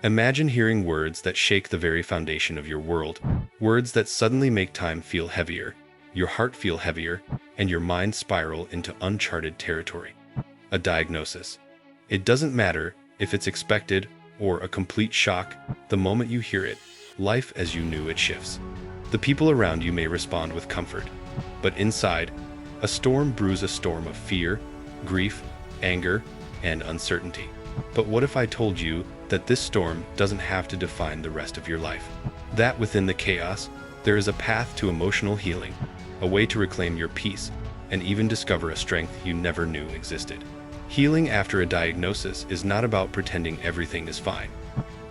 Imagine hearing words that shake the very foundation of your world, words that suddenly make time feel heavier, your heart feel heavier, and your mind spiral into uncharted territory. A diagnosis. It doesn't matter if it's expected or a complete shock, the moment you hear it, life as you knew it shifts. The people around you may respond with comfort, but inside, a storm brews, a storm of fear, grief, anger, and uncertainty. But what if I told you that this storm doesn't have to define the rest of your life? That within the chaos, there is a path to emotional healing, a way to reclaim your peace, and even discover a strength you never knew existed. Healing after a diagnosis is not about pretending everything is fine.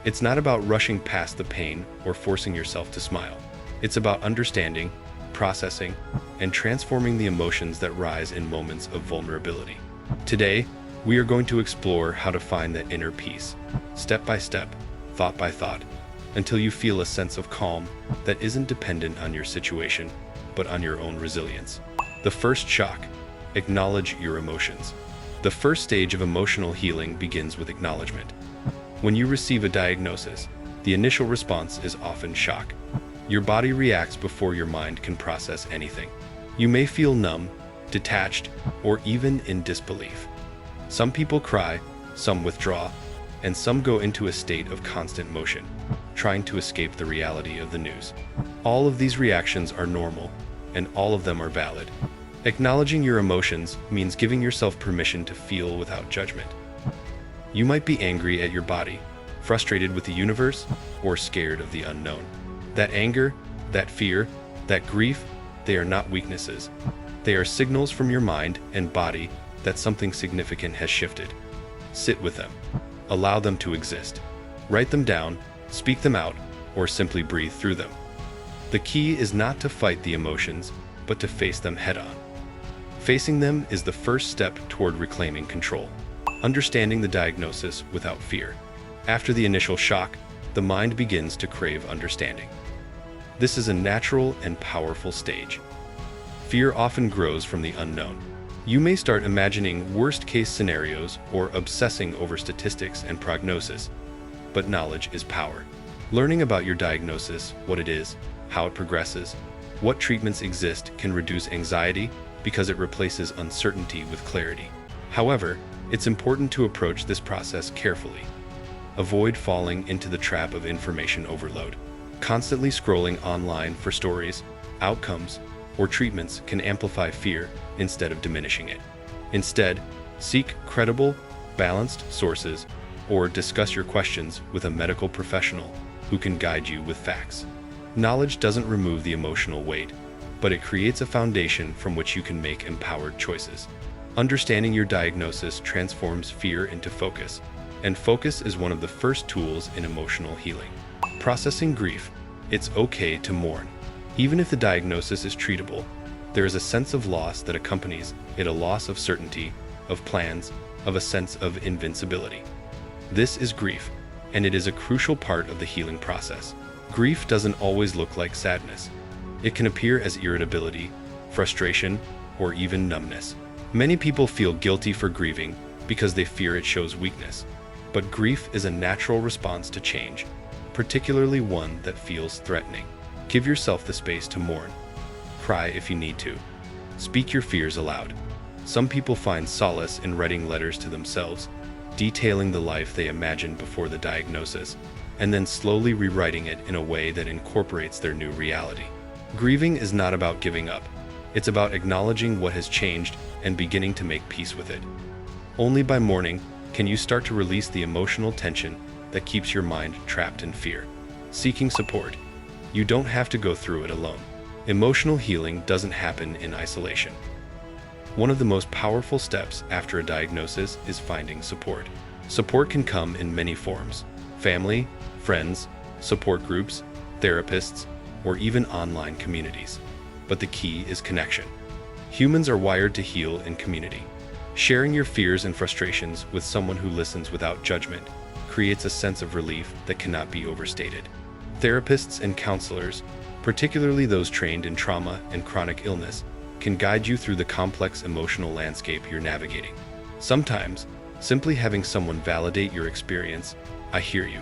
It's not about rushing past the pain or forcing yourself to smile. It's about understanding, processing, and transforming the emotions that rise in moments of vulnerability. Today, we are going to explore how to find that inner peace, step by step, thought by thought, until you feel a sense of calm that isn't dependent on your situation, but on your own resilience. The first shock: acknowledge your emotions. The first stage of emotional healing begins with acknowledgement. When you receive a diagnosis, the initial response is often shock. Your body reacts before your mind can process anything. You may feel numb, detached, or even in disbelief. Some people cry, some withdraw, and some go into a state of constant motion, trying to escape the reality of the news. All of these reactions are normal, and all of them are valid. Acknowledging your emotions means giving yourself permission to feel without judgment. You might be angry at your body, frustrated with the universe, or scared of the unknown. That anger, that fear, that grief, they are not weaknesses. They are signals from your mind and body that something significant has shifted. Sit with them. Allow them to exist. Write them down, speak them out, or simply breathe through them. The key is not to fight the emotions, but to face them head-on. Facing them is the first step toward reclaiming control. Understanding the diagnosis without fear. After the initial shock, the mind begins to crave understanding. This is a natural and powerful stage. Fear often grows from the unknown. You may start imagining worst-case scenarios or obsessing over statistics and prognosis, but knowledge is power. Learning about your diagnosis, what it is, how it progresses, what treatments exist can reduce anxiety because it replaces uncertainty with clarity. However, it's important to approach this process carefully. Avoid falling into the trap of information overload. Constantly scrolling online for stories, outcomes, or treatments can amplify fear instead of diminishing it. Instead, seek credible, balanced sources or discuss your questions with a medical professional who can guide you with facts. Knowledge doesn't remove the emotional weight, but it creates a foundation from which you can make empowered choices. Understanding your diagnosis transforms fear into focus, and focus is one of the first tools in emotional healing. Processing grief. It's okay to mourn. Even if the diagnosis is treatable, there is a sense of loss that accompanies it, a loss of certainty, of plans, of a sense of invincibility. This is grief, and it is a crucial part of the healing process. Grief doesn't always look like sadness. It can appear as irritability, frustration, or even numbness. Many people feel guilty for grieving because they fear it shows weakness. But grief is a natural response to change, particularly one that feels threatening. Give yourself the space to mourn. Cry if you need to. Speak your fears aloud. Some people find solace in writing letters to themselves, detailing the life they imagined before the diagnosis, and then slowly rewriting it in a way that incorporates their new reality. Grieving is not about giving up. It's about acknowledging what has changed and beginning to make peace with it. Only by mourning can you start to release the emotional tension that keeps your mind trapped in fear. Seeking support. You don't have to go through it alone. Emotional healing doesn't happen in isolation. One of the most powerful steps after a diagnosis is finding support. Support can come in many forms: family, friends, support groups, therapists, or even online communities. But the key is connection. Humans are wired to heal in community. Sharing your fears and frustrations with someone who listens without judgment creates a sense of relief that cannot be overstated. Therapists and counselors, particularly those trained in trauma and chronic illness, can guide you through the complex emotional landscape you're navigating. Sometimes, simply having someone validate your experience, "I hear you,"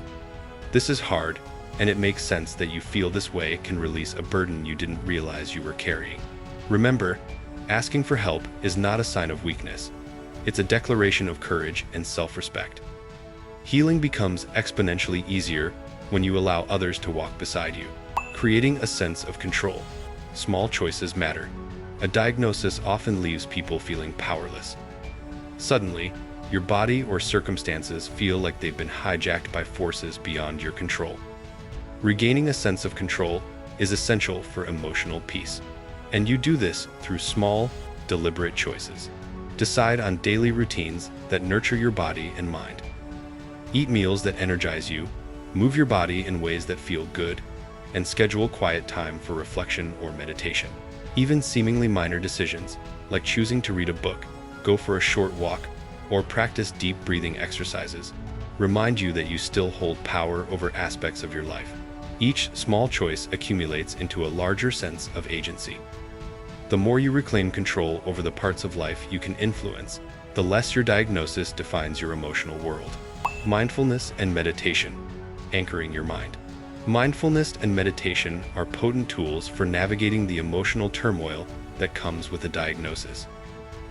This is hard, and it makes sense that you feel this way can release a burden you didn't realize you were carrying. Remember, asking for help is not a sign of weakness. It's a declaration of courage and self-respect. Healing becomes exponentially easier when you allow others to walk beside you, creating a sense of control. Small choices matter. A diagnosis often leaves people feeling powerless. Suddenly, your body or circumstances feel like they've been hijacked by forces beyond your control. Regaining a sense of control is essential for emotional peace. And you do this through small, deliberate choices. Decide on daily routines that nurture your body and mind. Eat meals that energize you, move your body in ways that feel good, and schedule quiet time for reflection or meditation. Even seemingly minor decisions, like choosing to read a book, go for a short walk, or practice deep breathing exercises, remind you that you still hold power over aspects of your life. Each small choice accumulates into a larger sense of agency. The more you reclaim control over the parts of life you can influence, the less your diagnosis defines your emotional world. Mindfulness and meditation, anchoring your mind. Mindfulness and meditation are potent tools for navigating the emotional turmoil that comes with a diagnosis.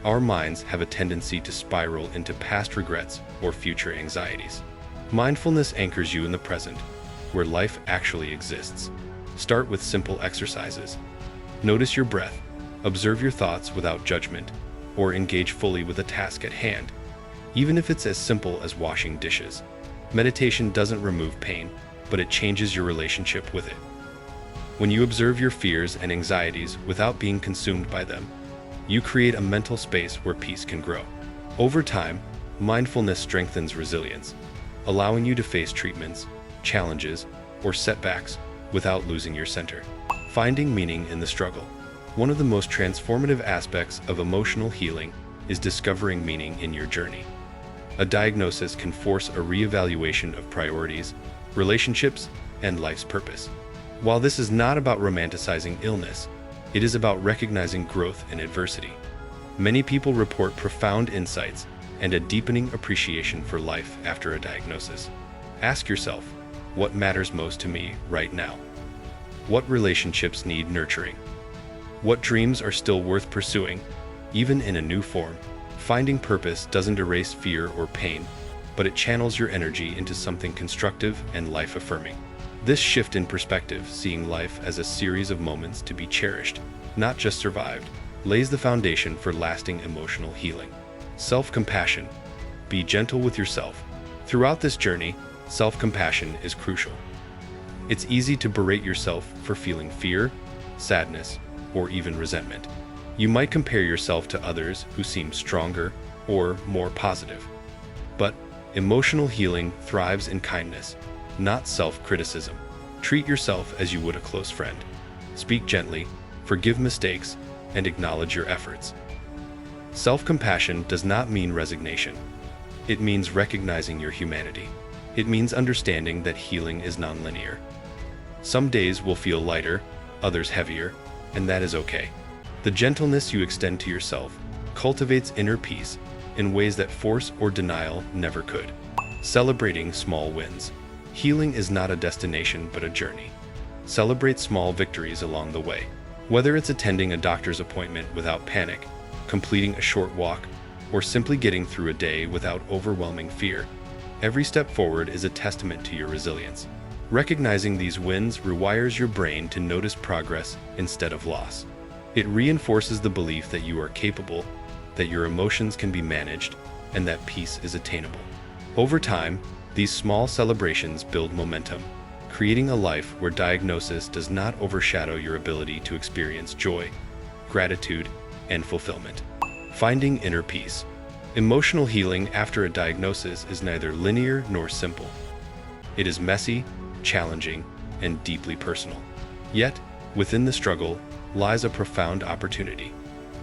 Our minds have a tendency to spiral into past regrets or future anxieties. Mindfulness anchors you in the present, where life actually exists. Start with simple exercises. Notice your breath, observe your thoughts without judgment, or engage fully with a task at hand, even if it's as simple as washing dishes. Meditation doesn't remove pain, but it changes your relationship with it. When you observe your fears and anxieties without being consumed by them, you create a mental space where peace can grow. Over time, mindfulness strengthens resilience, allowing you to face treatments, challenges, or setbacks without losing your center. Finding meaning in the struggle. One of the most transformative aspects of emotional healing is discovering meaning in your journey. A diagnosis can force a reevaluation of priorities, relationships, and life's purpose. While this is not about romanticizing illness, it is about recognizing growth in adversity. Many people report profound insights and a deepening appreciation for life after a diagnosis. Ask yourself, what matters most to me right now? What relationships need nurturing? What dreams are still worth pursuing, even in a new form? Finding purpose doesn't erase fear or pain, but it channels your energy into something constructive and life-affirming. This shift in perspective, seeing life as a series of moments to be cherished, not just survived, lays the foundation for lasting emotional healing. Self-compassion. Be gentle with yourself. Throughout this journey, self-compassion is crucial. It's easy to berate yourself for feeling fear, sadness, or even resentment. You might compare yourself to others who seem stronger or more positive. But emotional healing thrives in kindness, not self-criticism. Treat yourself as you would a close friend. Speak gently, forgive mistakes, and acknowledge your efforts. Self-compassion does not mean resignation. It means recognizing your humanity. It means understanding that healing is nonlinear. Some days will feel lighter, others heavier, and that is okay. The gentleness you extend to yourself cultivates inner peace in ways that force or denial never could. Celebrating small wins. Healing is not a destination but a journey. Celebrate small victories along the way. Whether it's attending a doctor's appointment without panic, completing a short walk, or simply getting through a day without overwhelming fear, every step forward is a testament to your resilience. Recognizing these wins rewires your brain to notice progress instead of loss. It reinforces the belief that you are capable, that your emotions can be managed, and that peace is attainable. Over time, these small celebrations build momentum, creating a life where diagnosis does not overshadow your ability to experience joy, gratitude, and fulfillment. Finding inner peace. Emotional healing after a diagnosis is neither linear nor simple. It is messy, challenging, and deeply personal. Yet, within the struggle lies a profound opportunity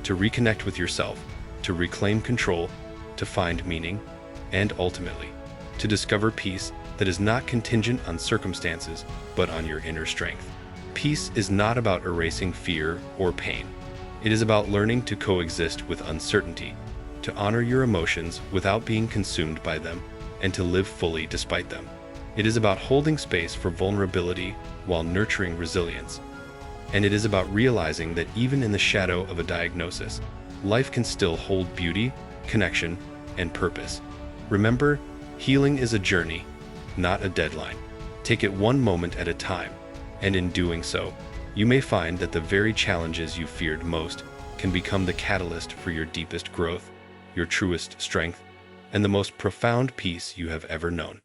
to reconnect with yourself, to reclaim control, to find meaning, and ultimately, to discover peace that is not contingent on circumstances, but on your inner strength. Peace is not about erasing fear or pain. It is about learning to coexist with uncertainty, to honor your emotions without being consumed by them, and to live fully despite them. It is about holding space for vulnerability while nurturing resilience. And it is about realizing that even in the shadow of a diagnosis, life can still hold beauty, connection, and purpose. Remember, healing is a journey, not a deadline. Take it one moment at a time, and in doing so, you may find that the very challenges you feared most can become the catalyst for your deepest growth, your truest strength, and the most profound peace you have ever known.